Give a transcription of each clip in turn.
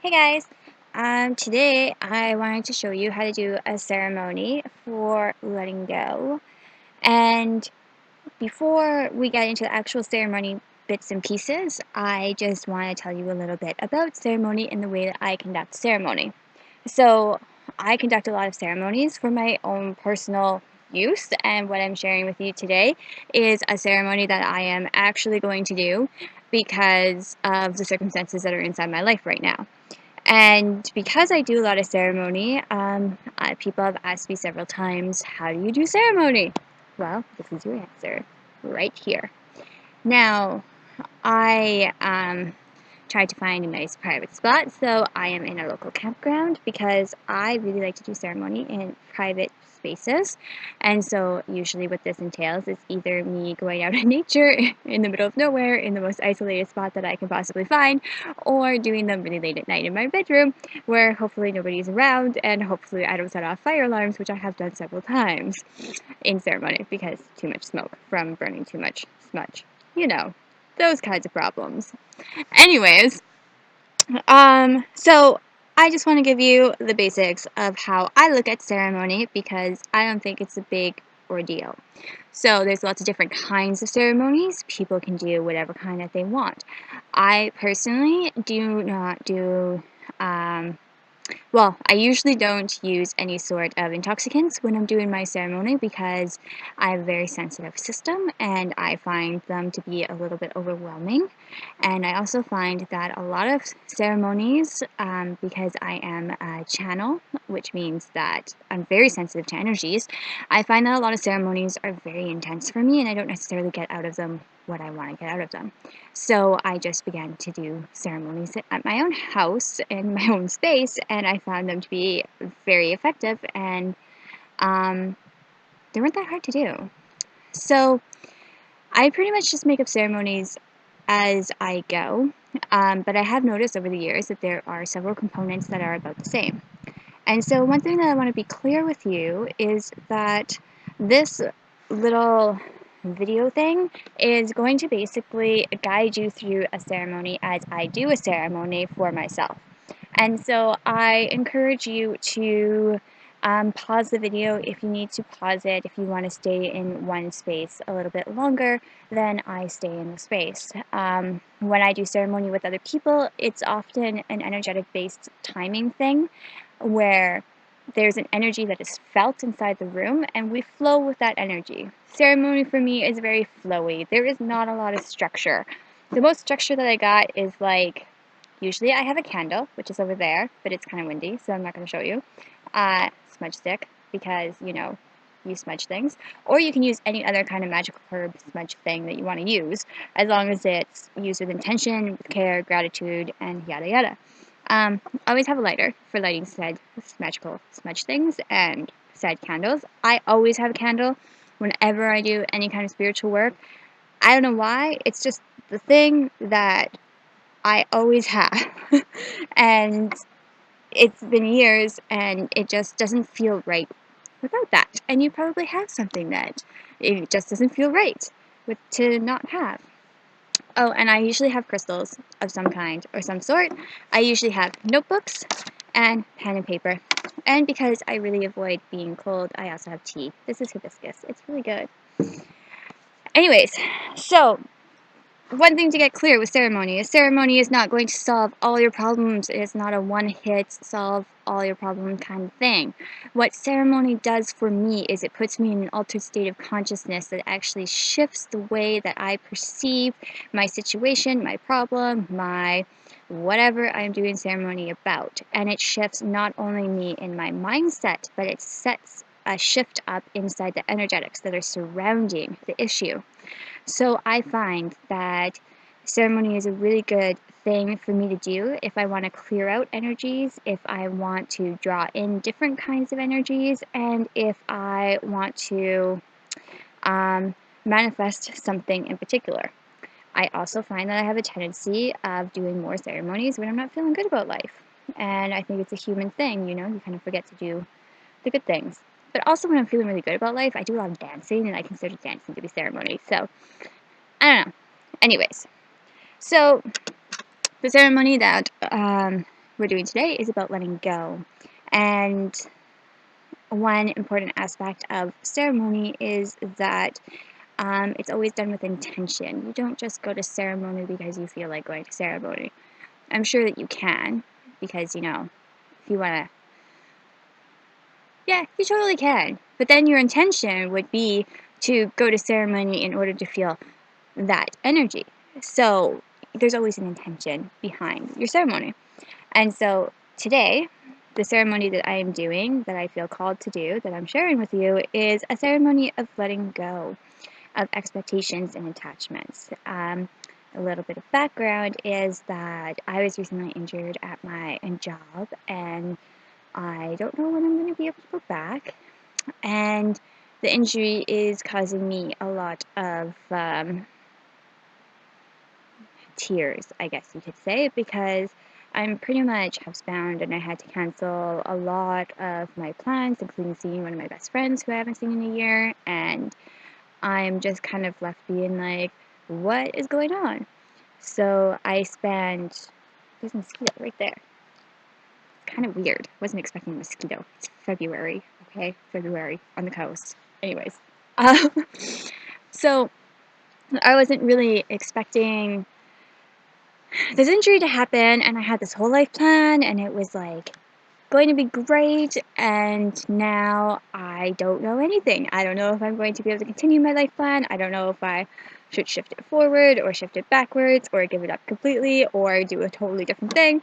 Hey guys, today I wanted to show you how to do a ceremony for letting go. And before we get into the actual ceremony bits and pieces, I just want to tell you a little bit about ceremony and the way that I conduct ceremony. So, I conduct a lot of ceremonies for my own personal use, and what I'm sharing with you today is a ceremony that I am actually going to do because of the circumstances that are inside my life right now. And because I do a lot of ceremony, people have asked me several times, how do you do ceremony? Well, this is your answer right here. Now, I tried to find a nice private spot, so I am in a local campground because I really like to do ceremony in private spaces. And so usually what this entails is either me going out in nature in the middle of nowhere in the most isolated spot that I can possibly find, or doing them really late at night in my bedroom where hopefully nobody's around and hopefully I don't set off fire alarms, which I have done several times in ceremony because too much smoke from burning too much smudge. You know, those kinds of problems. Anyways, so I just want to give you the basics of how I look at ceremony because I don't think it's a big ordeal. So there's lots of different kinds of ceremonies. People can do whatever kind that they want. I personally do not do well, I usually don't use any sort of intoxicants when I'm doing my ceremony because I have a very sensitive system and I find them to be a little bit overwhelming. And I also find that a lot of ceremonies, because I am a channel, which means that I'm very sensitive to energies, I find that a lot of ceremonies are very intense for me and I don't necessarily get out of them what I want to get out of them. So I just began to do ceremonies at my own house in my own space, and I found them to be very effective, and they weren't that hard to do. So I pretty much just make up ceremonies as I go, but I have noticed over the years that there are several components that are about the same. And so one thing that I want to be clear with you is that this little video thing is going to basically guide you through a ceremony as I do a ceremony for myself. And so I encourage you to pause the video if you need to pause it, if you want to stay in one space a little bit longer, then I stay in the space. When I do ceremony with other people, it's often an energetic based timing thing where there's an energy that is felt inside the room and we flow with that energy. Ceremony for me is very flowy. There is not a lot of structure. The most structure that I got is like, usually I have a candle, which is over there, but it's kind of windy, so I'm not going to show you. Smudge stick, because, you smudge things. Or you can use any other kind of magical herb smudge thing that you want to use, as long as it's used with intention, with care, gratitude, and yada yada. I always have a lighter for lighting said magical smudge things and said candles. I always have a candle whenever I do any kind of spiritual work. I don't know why, it's just the thing that I always have. And it's been years and it just doesn't feel right without that. And you probably have something that it just doesn't feel right with to not have. Oh, and I usually have crystals of some kind or some sort. I usually have notebooks and pen and paper. And because I really avoid being cold, I also have tea. This is hibiscus. It's really good. Anyways, so one thing to get clear with ceremony is not going to solve all your problems. It is not a one-hit solve all your problem kind of thing. What ceremony does for me is it puts me in an altered state of consciousness that actually shifts the way that I perceive my situation, my problem, my whatever I'm doing ceremony about. And it shifts not only me in my mindset, but it sets a shift up inside the energetics that are surrounding the issue. So I find that ceremony is a really good thing for me to do if I want to clear out energies, if I want to draw in different kinds of energies, and if I want to manifest something in particular. I also find that I have a tendency of doing more ceremonies when I'm not feeling good about life. And I think it's a human thing, you kind of forget to do the good things. But also when I'm feeling really good about life, I do a lot of dancing, and I consider dancing to be ceremony. So I don't know. Anyways, so the ceremony that we're doing today is about letting go. And one important aspect of ceremony is that it's always done with intention. You don't just go to ceremony because you feel like going to ceremony. I'm sure that you can, because, if you want to, yeah, you totally can. But then your intention would be to go to ceremony in order to feel that energy. So there's always an intention behind your ceremony. And so today, the ceremony that I am doing, that I feel called to do, that I'm sharing with you, is a ceremony of letting go of expectations and attachments. A little bit of background is that I was recently injured at my job, and I don't know when I'm going to be able to go back. And the injury is causing me a lot of tears, I guess you could say, because I'm pretty much housebound and I had to cancel a lot of my plans, including seeing one of my best friends who I haven't seen in a year, and I'm just kind of left being like, what is going on? So I spent, there's a mosquito right there. It's kind of weird. Wasn't expecting a mosquito. It's February, okay? February on the coast. Anyways. Um, so I wasn't really expecting this injury to happen, and I had this whole life plan, and it was like going to be great, and now I don't know anything. I don't know if I'm going to be able to continue my life plan. I don't know if I should shift it forward or shift it backwards or give it up completely or do a totally different thing.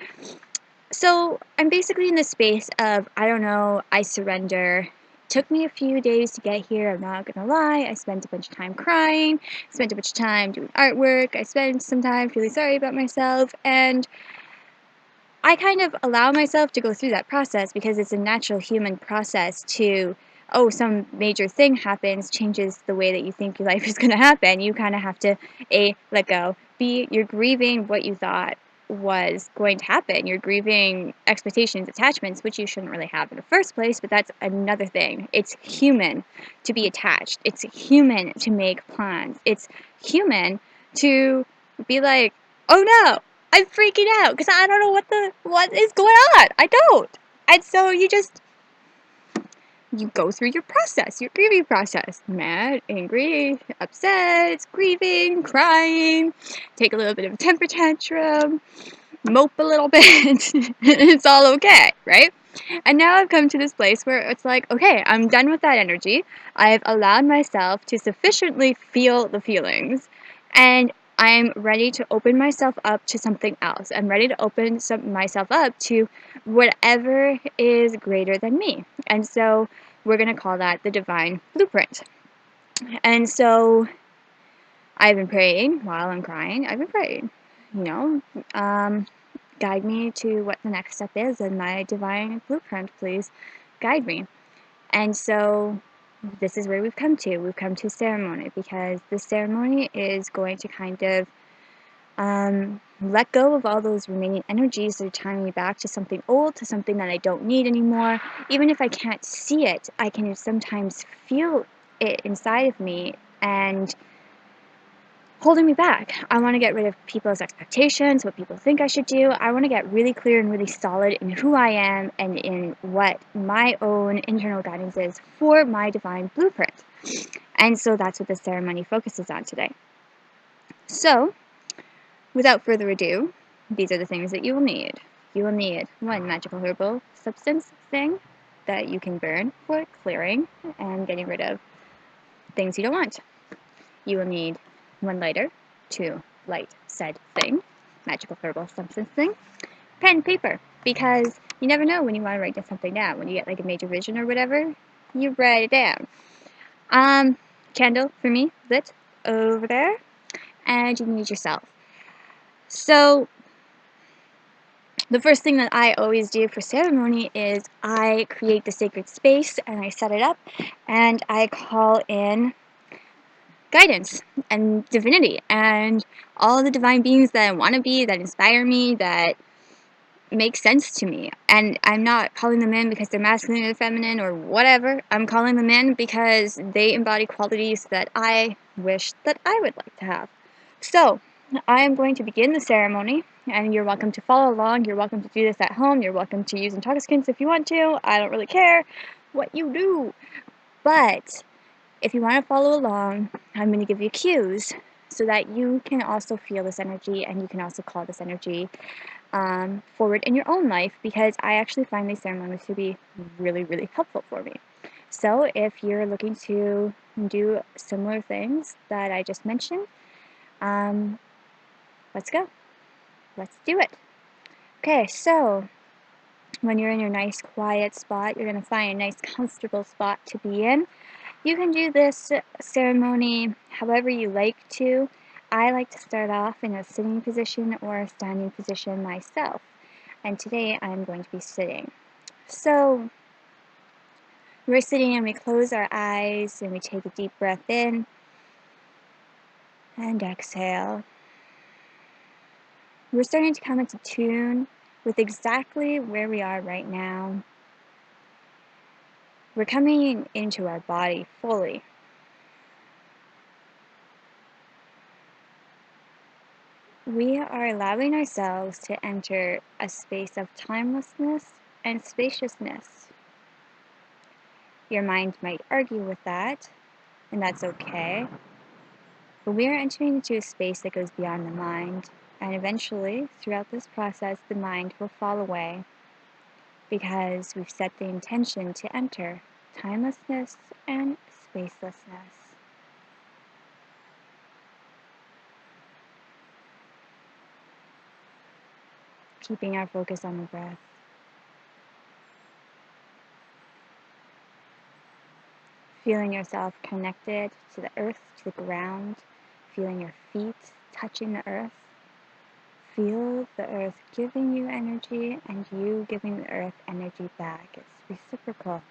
So I'm basically in the space of, I don't know, I surrender. Took me a few days to get here, I'm not gonna lie. I spent a bunch of time crying, spent a bunch of time doing artwork, I spent some time feeling sorry about myself, and I kind of allow myself to go through that process because it's a natural human process to, some major thing happens, changes the way that you think your life is going to happen. You kind of have to, A, let go. B, you're grieving what you thought was going to happen. You're grieving expectations, attachments, which you shouldn't really have in the first place, but that's another thing. It's human to be attached. It's human to make plans. It's human to be like, oh no, I'm freaking out because I don't know what is going on. I don't. And so you go through your process, your grieving process. Mad, angry, upset, grieving, crying, take a little bit of a temper tantrum, mope a little bit. It's all okay, right? And now I've come to this place where it's like, okay, I'm done with that energy. I've allowed myself to sufficiently feel the feelings, and I'm ready to open myself up to something else. I'm ready to open myself up to whatever is greater than me. And so we're going to call that the divine blueprint. And so I've been praying while I'm crying. I've been praying, you know. Guide me to what the next step is in my divine blueprint, please guide me. And so this is where we've come to. We've come to ceremony because the ceremony is going to kind of let go of all those remaining energies that are tying me back to something old, to something that I don't need anymore. Even if I can't see it, I can sometimes feel it inside of me and holding me back. I want to get rid of people's expectations, what people think I should do. I want to get really clear and really solid in who I am and in what my own internal guidance is for my divine blueprint. And so that's what the ceremony focuses on today. So, without further ado, these are the things that you will need. You will need one magical herbal substance thing that you can burn for clearing and getting rid of things you don't want. You will need one lighter to light said thing, magical herbal substance thing, pen, paper, because you never know when you want to write something down. When you get like a major vision or whatever, you write it down. Candle for me, lit over there, and you need yourself. So the first thing that I always do for ceremony is I create the sacred space and I set it up and I call in guidance and divinity and all the divine beings that I want to be, that inspire me, that make sense to me. And I'm not calling them in because they're masculine or feminine or whatever. I'm calling them in because they embody qualities that I wish that I would like to have. So I am going to begin the ceremony And you're welcome to follow along. You're welcome to do this at home. You're welcome to use intoxicants if you want to. I don't really care what you do. But if you want to follow along, I'm going to give you cues so that you can also feel this energy and you can also call this energy forward in your own life, because I actually find these ceremonies to be really, really helpful for me. So if you're looking to do similar things that I just mentioned, let's go. Let's do it. Okay, so when you're in your nice quiet spot, you're going to find a nice comfortable spot to be in. You can do this ceremony however you like to. I like to start off in a sitting position or a standing position myself, and today I'm going to be sitting. So we're sitting and we close our eyes and we take a deep breath in and exhale. We're starting to come into tune with exactly where we are right now. We're coming into our body fully. We are allowing ourselves to enter a space of timelessness and spaciousness. Your mind might argue with that, and that's okay. But we are entering into a space that goes beyond the mind, and eventually, throughout this process, the mind will fall away because we've set the intention to enter timelessness and spacelessness. Keeping our focus on the breath. Feeling yourself connected to the earth, to the ground, feeling your feet touching the earth. Feel the earth giving you energy and you giving the earth energy back. It's reciprocal.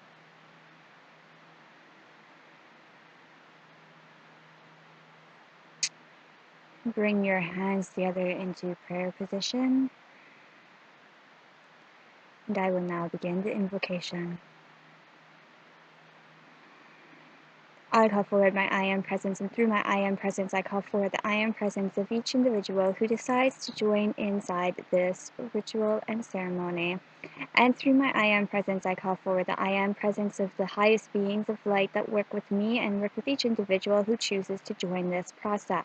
Bring your hands together into prayer position. And I will now begin the invocation. I call forward my I Am presence, and through my I Am presence, I call forward the I Am presence of each individual who decides to join inside this ritual and ceremony. And through my I Am presence, I call forward the I Am presence of the highest beings of light that work with me and work with each individual who chooses to join this process.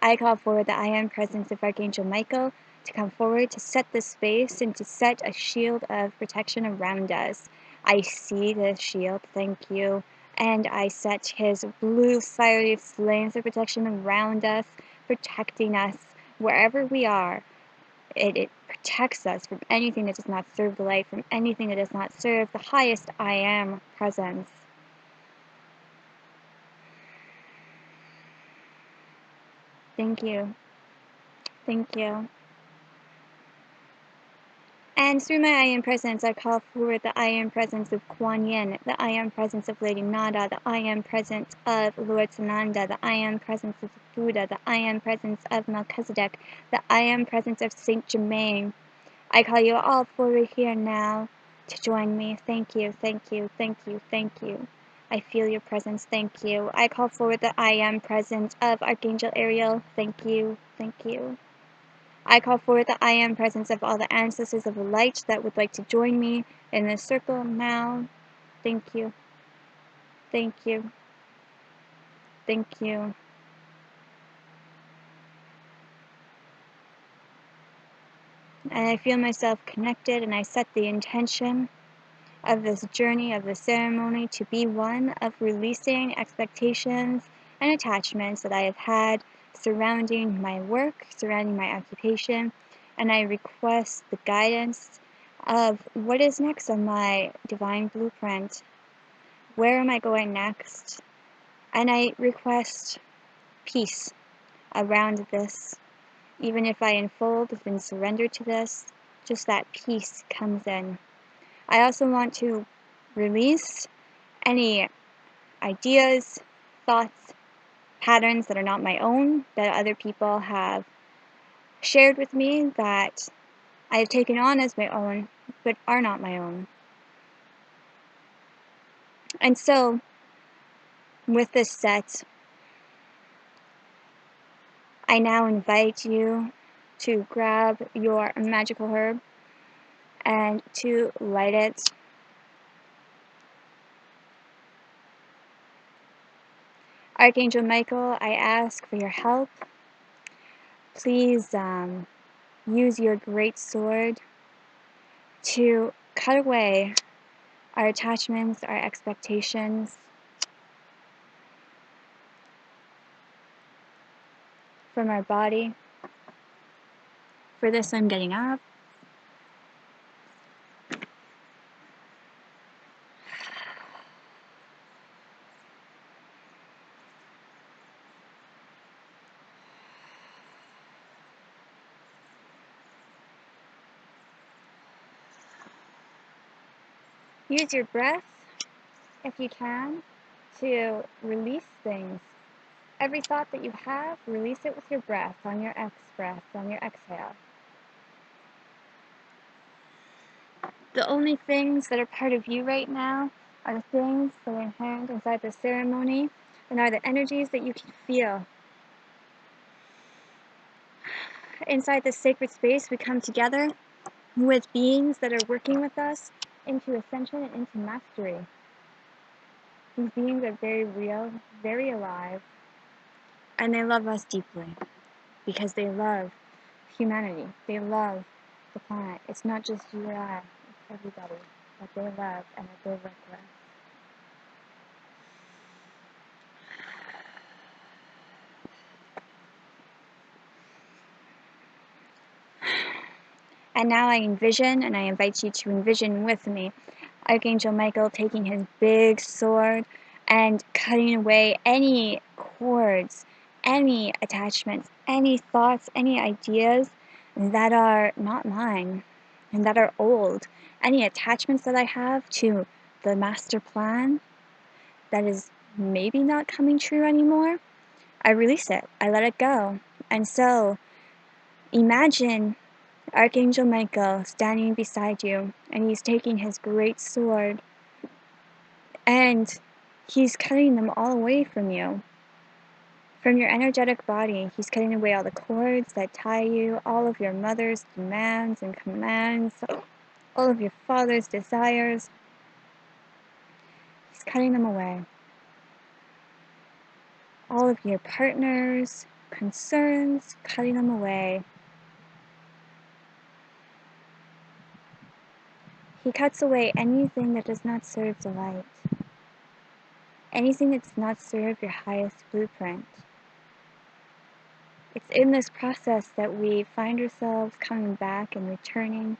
I call forward the I Am presence of Archangel Michael to come forward to set the space and to set a shield of protection around us. I see the shield, thank you, and I set his blue fiery flames of protection around us, protecting us wherever we are. It protects us from anything that does not serve the light, from anything that does not serve the highest I Am presence. Thank you. Thank you. And through my I Am presence, I call forward the I Am presence of Kuan Yin, the I Am presence of Lady Nada, the I Am presence of Lord Sananda, the I Am presence of Buddha, the I Am presence of Melchizedek, the I Am presence of Saint Germain. I call you all forward here now to join me. Thank you, thank you, thank you, thank you. I feel your presence, thank you. I call forward the I Am presence of Archangel Ariel. Thank you, thank you. I call forward the I Am presence of all the ancestors of the light that would like to join me in this circle now. Thank you. Thank you. Thank you. And I feel myself connected, and I set the intention of this journey, of the ceremony, to be one of releasing expectations and attachments that I have had surrounding my work, surrounding my occupation, and I request the guidance of what is next on my divine blueprint. Where am I going next? And I request peace around this. Even if I unfold and surrender to this, just that peace comes in. I also want to release any ideas, thoughts, patterns that are not my own, that other people have shared with me, that I have taken on as my own, but are not my own. And so, with this set, I now invite you to grab your magical herb and to light it. Archangel Michael, I ask for your help. Please use your great sword to cut away our attachments, our expectations from our body. For this, I'm getting up. Use your breath, if you can, to release things. Every thought that you have, release it with your breath, on your on your exhale. The only things that are part of you right now are the things that are inherent inside the ceremony and are the energies that you can feel. Inside this sacred space, we come together with beings that are working with us into ascension and into mastery. These beings are very real, very alive, and they love us deeply because they love humanity. They love the planet. It's not just you or I, it's everybody that they love and that they work with. And now I envision, and I invite you to envision with me, Archangel Michael taking his big sword and cutting away any cords, any attachments, any thoughts, any ideas that are not mine and that are old. Any attachments that I have to the master plan that is maybe not coming true anymore, I release it. I let it go. And so, imagine Archangel Michael standing beside you, and he's taking his great sword, and he's cutting them all away from you. From your energetic body, he's cutting away all the cords that tie you, all of your mother's demands and commands, all of your father's desires. He's cutting them away. All of your partner's concerns, cutting them away. He cuts away anything that does not serve the light. Anything that does not serve your highest blueprint. It's in this process that we find ourselves coming back and returning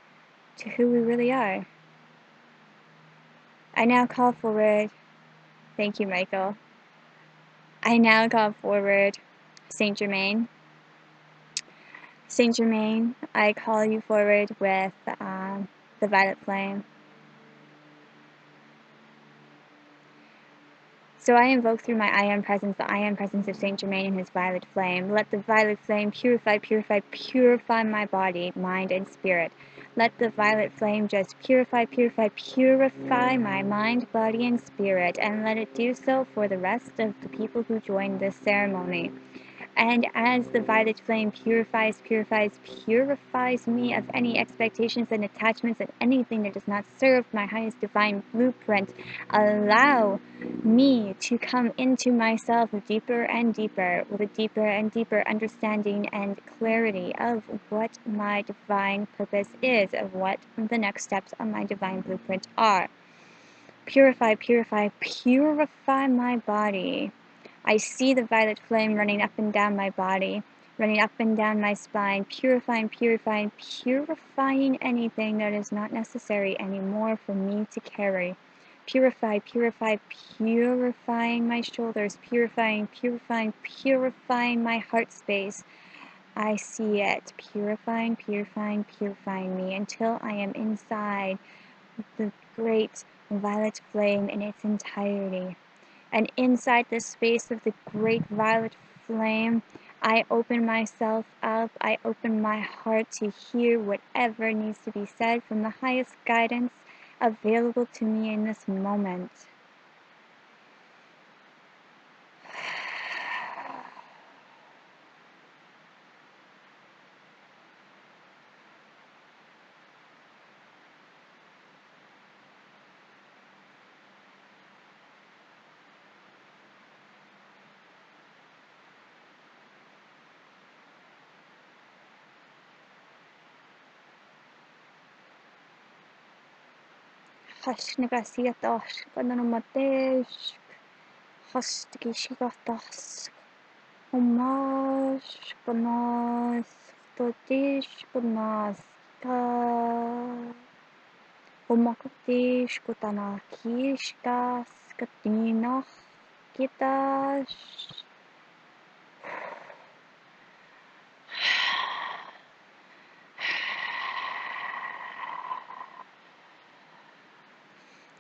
to who we really are. I now call forward, thank you, Michael. I now call forward Saint Germain. Saint Germain, I call you forward with the violet flame. So I invoke through my I Am Presence, the I Am Presence of Saint Germain and his violet flame. Let the violet flame purify, purify, purify my body, mind, and spirit. Let the violet flame just purify, purify, purify my mind, body, and spirit, and let it do so for the rest of the people who join this ceremony. And as the violet flame purifies, purifies, purifies me of any expectations and attachments and anything that does not serve my highest divine blueprint, allow me to come into myself deeper and deeper, with a deeper and deeper understanding and clarity of what my divine purpose is, of what the next steps on my divine blueprint are. Purify, purify, purify my body. I see the violet flame running up and down my body, running up and down my spine, purifying, purifying, purifying anything that is not necessary anymore for me to carry. Purify, purify, purifying my shoulders, purifying, purifying, purifying my heart space. I see it, purifying, purifying, purifying me until I am inside the great violet flame in its entirety. And inside the space of the great violet flame, I open myself up, I open my heart to hear whatever needs to be said from the highest guidance available to me in this moment. Hashnagasiatosh, Kananamatesh, Hastikishigatas, Homash, Kanas, Totish, Kanaska, Homakatesh, Kotanakishkas, Katinach, Kitash.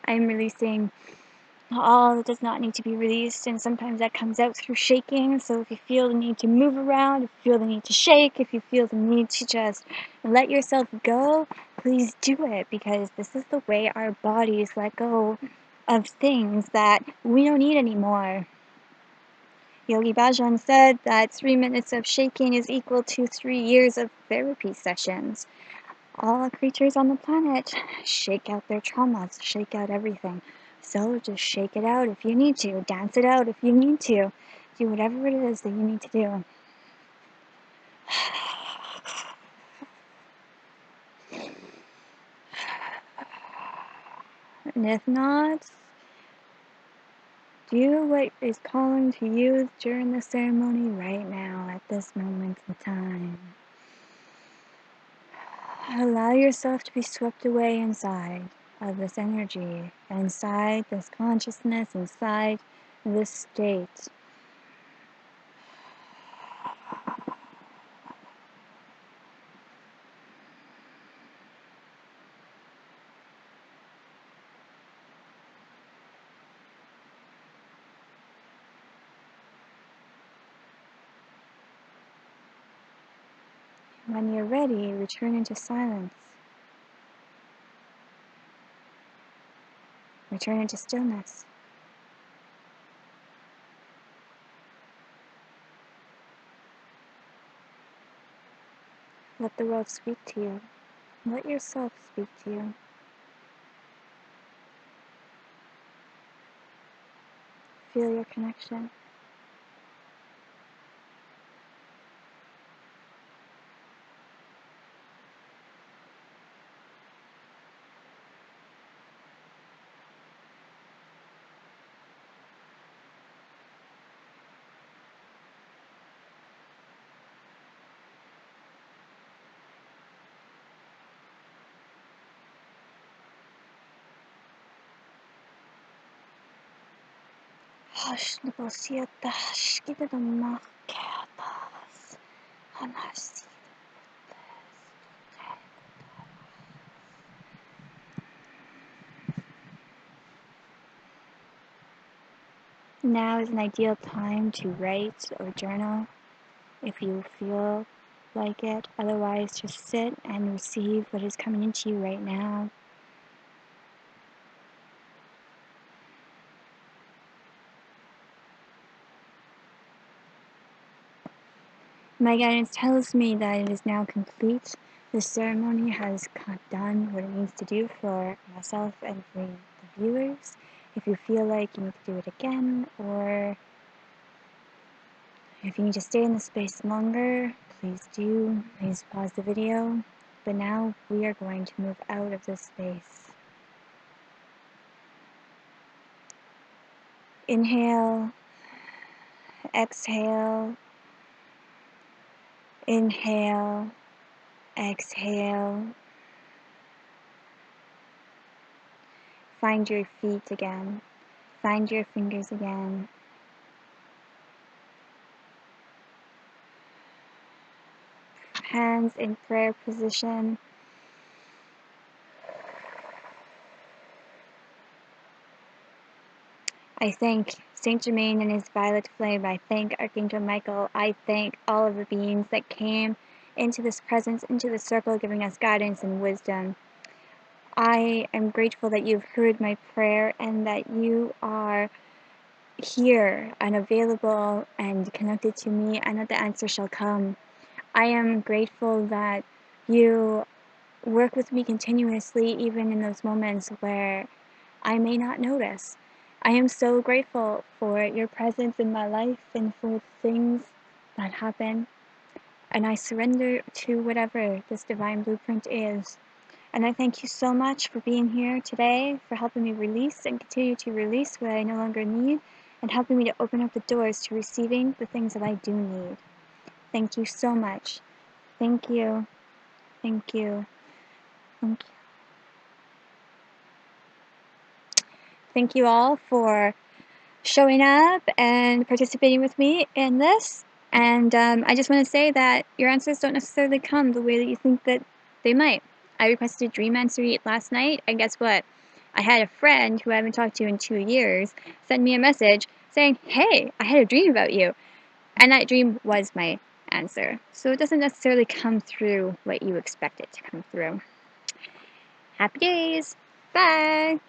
I'm releasing all that does not need to be released, and sometimes that comes out through shaking. So if you feel the need to move around, if you feel the need to shake, if you feel the need to just let yourself go, please do it, because this is the way our bodies let go of things that we don't need anymore. Yogi Bhajan said that 3 minutes of shaking is equal to 3 years of therapy sessions. All creatures on the planet shake out their traumas, shake out everything. So just shake it out if you need to, dance it out if you need to, do whatever it is that you need to do. And if not, do what is calling to you during the ceremony right now, at this moment in time. Allow yourself to be swept away inside of this energy, inside this consciousness, inside this state. When you're ready, return into silence. Return into stillness. Let the world speak to you. Let yourself speak to you. Feel your connection. Hush, negociatas, kita the marcatas, hanasi. Now is an ideal time to write or journal if you feel like it. Otherwise, just sit and receive what is coming into you right now. My guidance tells me that it is now complete. The ceremony has done what it needs to do for myself and for the viewers. If you feel like you need to do it again, or if you need to stay in the space longer, please do. Please pause the video. But now we are going to move out of this space. Inhale, exhale, inhale, exhale. Find your feet again. Find your fingers again. Hands in prayer position. I thank Saint Germain and his violet flame. I thank Archangel Michael. I thank all of the beings that came into this presence, into the circle, giving us guidance and wisdom. I am grateful that you've heard my prayer and that you are here and available and connected to me, and that the answer shall come. I am grateful that you work with me continuously, even in those moments where I may not notice. I am so grateful for your presence in my life and for things that happen. And I surrender to whatever this divine blueprint is. And I thank you so much for being here today, for helping me release and continue to release what I no longer need, and helping me to open up the doors to receiving the things that I do need. Thank you so much. Thank you. Thank you. Thank you. Thank you all for showing up and participating with me in this. And I just want to say that your answers don't necessarily come the way that you think that they might. I requested a dream answer last night, and guess what? I had a friend who I haven't talked to in 2 years send me a message saying, "Hey, I had a dream about you." And that dream was my answer. So it doesn't necessarily come through what you expect it to come through. Happy days! Bye!